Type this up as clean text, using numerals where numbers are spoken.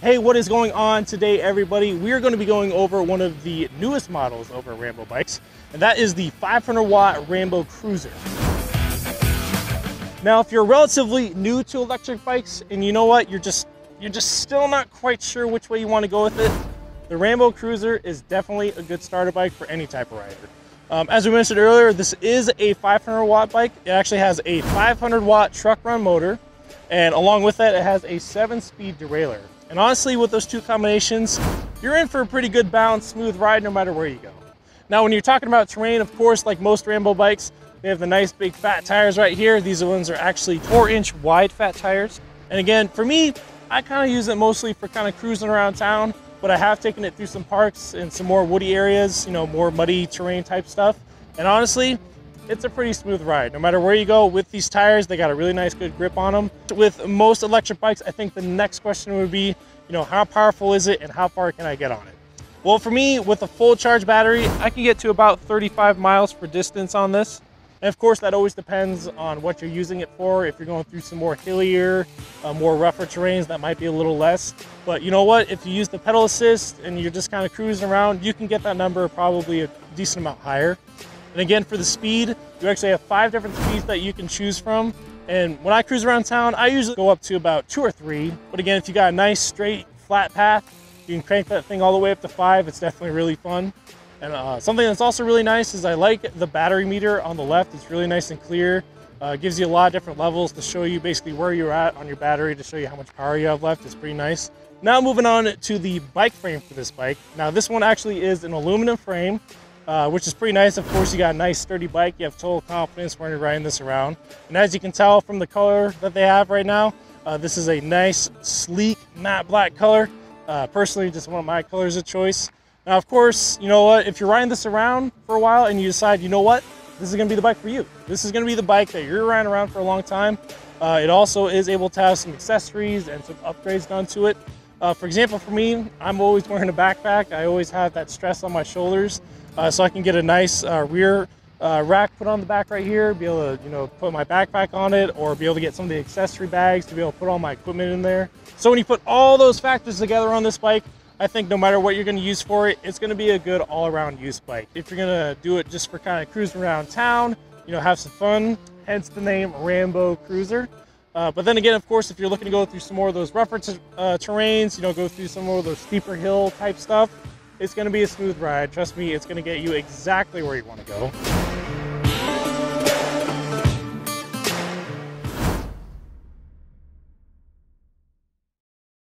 Hey, what is going on today, everybody? We are going to be going over one of the newest models over at Rambo Bikes, and that is the 500 watt Rambo Cruiser. Now, if you're relatively new to electric bikes and you know what, you're just still not quite sure which way you want to go with it, the Rambo Cruiser is definitely a good starter bike for any type of rider. As we mentioned earlier, this is a 500 watt bike. It actually has a 500 watt truck run motor, and along with that, it has a 7-speed derailleur. And honestly, with those two combinations, you're in for a pretty good balanced, smooth ride no matter where you go. Now, when you're talking about terrain, of course, like most Rambo bikes, they have the nice big fat tires right here. These ones are actually 4-inch wide fat tires. And again, for me, I kind of use it mostly for kind of cruising around town, but I have taken it through some parks and some more woody areas, you know, more muddy terrain type stuff. And honestly, it's a pretty smooth ride. No matter where you go with these tires, they got a really nice, good grip on them. With most electric bikes, I think the next question would be, you know, how powerful is it and how far can I get on it? Well, for me, with a full charge battery, I can get to about 35 miles for distance on this. And of course, that always depends on what you're using it for. If you're going through some more hillier, more rougher terrains, that might be a little less. But you know what? If you use the pedal assist and you're just kind of cruising around, you can get that number probably a decent amount higher. And again, for the speed, you actually have 5 different speeds that you can choose from. And when I cruise around town, I usually go up to about 2 or 3. But again, if you got a nice, straight, flat path, you can crank that thing all the way up to 5. It's definitely really fun. And something that's also really nice is I like the battery meter on the left. It's really nice and clear. It gives you a lot of different levels to show you basically where you're at on your battery, to show you how much power you have left. It's pretty nice. Now moving on to the bike frame for this bike. Now this one actually is an aluminum frame, which is pretty nice. Of course, you got a nice sturdy bike. You have total confidence when you're riding this around. And as you can tell from the color that they have right now, this is a nice, sleek, matte black color. Personally, just one of my colors of choice. Now, of course, you know what, if you're riding this around for a while and you decide, you know what, this is gonna be the bike for you. This is gonna be the bike that you're riding around for a long time. It also is able to have some accessories and some upgrades done to it. For example, for me, I'm always wearing a backpack. I always have that stress on my shoulders, so I can get a nice rear rack put on the back right here, be able to, you know, put my backpack on it, or be able to get some of the accessory bags to be able to put all my equipment in there. So when you put all those factors together on this bike, I think no matter what you're going to use for it, it's going to be a good all-around use bike. If you're going to do it just for kind of cruising around town, you know, have some fun, hence the name Rambo Cruiser. But then again, of course, if you're looking to go through some more of those rougher terrains, you know, go through some more of those steeper hill type stuff, it's going to be a smooth ride. Trust me, it's going to get you exactly where you want to go.